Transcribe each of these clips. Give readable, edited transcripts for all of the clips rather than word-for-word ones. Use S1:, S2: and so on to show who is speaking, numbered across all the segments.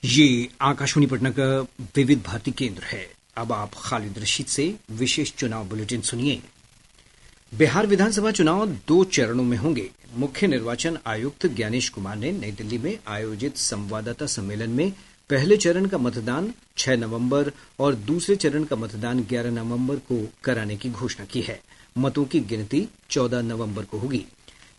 S1: ये आकाशवाणी पटना का विविध भारती केंद्र है। अब आप खालिद रशीद से विशेष चुनाव बुलेटिन सुनिए। बिहार विधानसभा चुनाव 2 चरणों में होंगे। मुख्य निर्वाचन आयुक्त ज्ञानेश कुमार ने नई दिल्ली में आयोजित संवाददाता सम्मेलन में पहले चरण का मतदान 6 नवंबर और दूसरे चरण का मतदान 11 नवंबर को कराने की घोषणा की है। मतों की गिनती 14 नवंबर को होगी।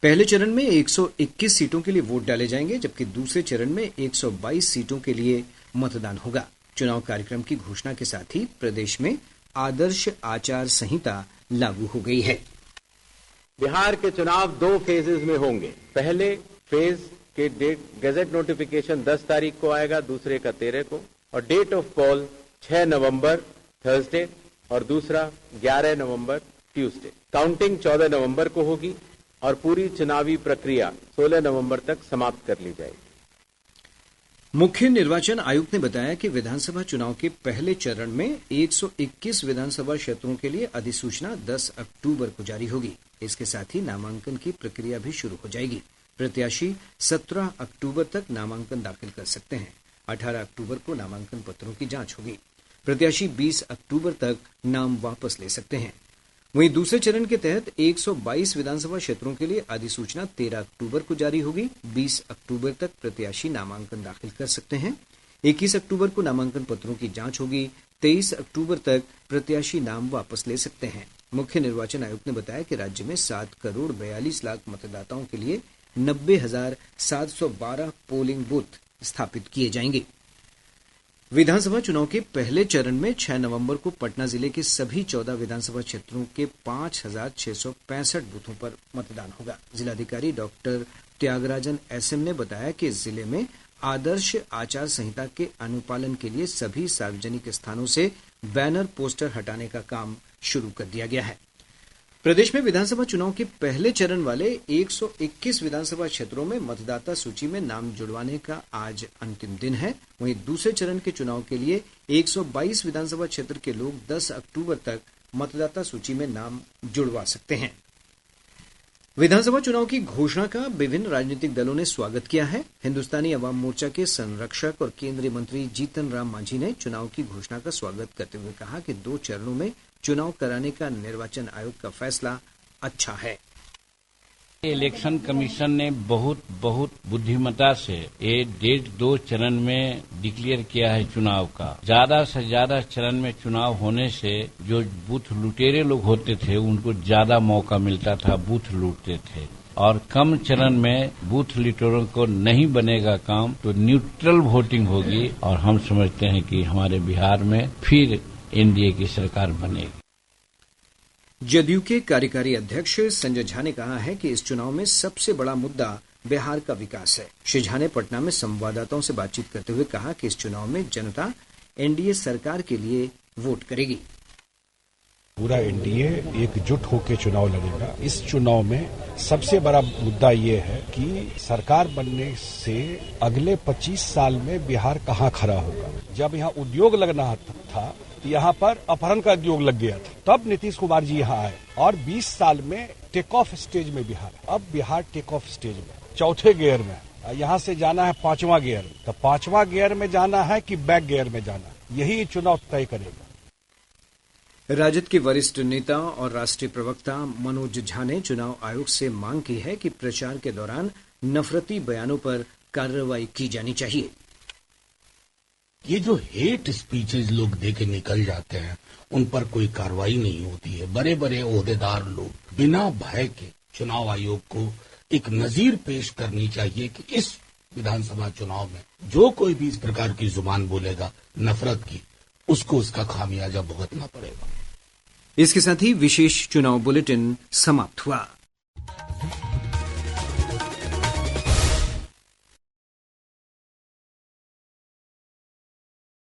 S1: पहले चरण में 121 सीटों के लिए वोट डाले जाएंगे, जबकि दूसरे चरण में 122 सीटों के लिए मतदान होगा। चुनाव कार्यक्रम की घोषणा के साथ ही प्रदेश में आदर्श आचार संहिता लागू हो गई है।
S2: बिहार के चुनाव 2 फेजेज में होंगे। पहले फेज के डेट गैजेट नोटिफिकेशन 10 तारीख को आएगा, दूसरे का 13 को, और डेट ऑफ पोल 6 नवंबर थर्सडे और दूसरा 11 नवंबर ट्यूसडे। काउंटिंग 14 नवंबर को होगी और पूरी चुनावी प्रक्रिया 16 नवंबर तक समाप्त कर ली जाएगी।
S1: मुख्य निर्वाचन आयुक्त ने बताया कि विधानसभा चुनाव के पहले चरण में 121 विधानसभा क्षेत्रों के लिए अधिसूचना 10 अक्टूबर को जारी होगी। इसके साथ ही नामांकन की प्रक्रिया भी शुरू हो जाएगी। प्रत्याशी 17 अक्टूबर तक नामांकन दाखिल कर सकते हैं। 18 अक्टूबर को नामांकन पत्रों की जांच होगी। प्रत्याशी 20 अक्टूबर तक नाम वापस ले सकते हैं। वहीं दूसरे चरण के तहत 122 विधानसभा क्षेत्रों के लिए अधिसूचना 13 अक्टूबर को जारी होगी। 20 अक्टूबर तक प्रत्याशी नामांकन दाखिल कर सकते हैं। 21 अक्टूबर को नामांकन पत्रों की जांच होगी। 23 अक्टूबर तक प्रत्याशी नाम वापस ले सकते हैं। मुख्य निर्वाचन आयुक्त ने बताया कि राज्य में 7 करोड़ 42 लाख मतदाताओं के लिए 90,712 पोलिंग बूथ स्थापित किए जाएंगे। विधानसभा चुनाव के पहले चरण में 6 नवंबर को पटना जिले के सभी 14 विधानसभा क्षेत्रों के 5,665 बूथों पर मतदान होगा। जिलाधिकारी डॉक्टर त्यागराजन एसएम ने बताया कि जिले में आदर्श आचार संहिता के अनुपालन के लिए सभी सार्वजनिक स्थानों से बैनर पोस्टर हटाने का काम शुरू कर दिया गया है। प्रदेश में विधानसभा चुनाव के पहले चरण वाले 121 विधानसभा क्षेत्रों में मतदाता सूची में नाम जुड़वाने का आज अंतिम दिन है। वहीं दूसरे चरण के चुनाव के लिए 122 विधानसभा क्षेत्र के लोग 10 अक्टूबर तक मतदाता सूची में नाम जुड़वा सकते हैं। विधानसभा चुनाव की घोषणा का विभिन्न राजनीतिक दलों ने स्वागत किया है। हिंदुस्तानी अवाम मोर्चा के संरक्षक और केंद्रीय मंत्री जीतन राम मांझी ने चुनाव की घोषणा का स्वागत करते हुए कहा कि 2 चरणों में चुनाव कराने का निर्वाचन आयोग का फैसला अच्छा है।
S3: इलेक्शन कमीशन ने बहुत बुद्धिमता से ये डेट 2 चरण में डिक्लेयर किया है चुनाव का। ज्यादा से ज्यादा चरण में चुनाव होने से जो बूथ लुटेरे लोग होते थे उनको ज्यादा मौका मिलता था, बूथ लूटते थे। और कम चरण में बूथ लुटेरों को नहीं बनेगा काम, तो न्यूट्रल वोटिंग होगी और हम समझते हैं कि हमारे बिहार में फिर एनडीए की सरकार बनेगी।
S1: जदयू के कार्यकारी अध्यक्ष संजय झा ने कहा है कि इस चुनाव में सबसे बड़ा मुद्दा बिहार का विकास है। श्री झा ने पटना में संवाददाताओं से बातचीत करते हुए कहा कि इस चुनाव में जनता एनडीए सरकार के लिए वोट करेगी।
S4: पूरा एनडीए एकजुट होकर चुनाव लड़ेगा। इस चुनाव में सबसे बड़ा मुद्दा ये है कि सरकार बनने से अगले 25 साल में बिहार कहाँ खड़ा होगा। जब यहाँ उद्योग लगना था, यहाँ पर अपहरण का उद्योग लग गया था, तब नीतीश कुमार जी यहाँ आए और 20 साल में टेक ऑफ स्टेज में बिहार। अब बिहार टेक ऑफ स्टेज में 4थे गियर में, यहाँ से जाना है 5वां गियर। तो 5वां गियर में जाना है कि बैक गियर में जाना, यही चुनाव तय करेगा।
S1: राजद के वरिष्ठ नेता और राष्ट्रीय प्रवक्ता मनोज झा ने चुनाव आयोग से मांग की है कि प्रचार के दौरान नफरती बयानों पर कार्रवाई की जानी चाहिए।
S5: ये जो हेट स्पीचेज लोग देके निकल जाते हैं, उन पर कोई कार्रवाई नहीं होती है। बड़े बड़े ओहदेदार लोग बिना भय के चुनाव आयोग को एक नजीर पेश करनी चाहिए कि इस विधानसभा चुनाव में जो कोई भी इस प्रकार की जुबान बोलेगा नफरत की, उसको उसका खामियाजा भुगतना पड़ेगा।
S1: इसके साथ ही विशेष चुनाव बुलेटिन समाप्त हुआ।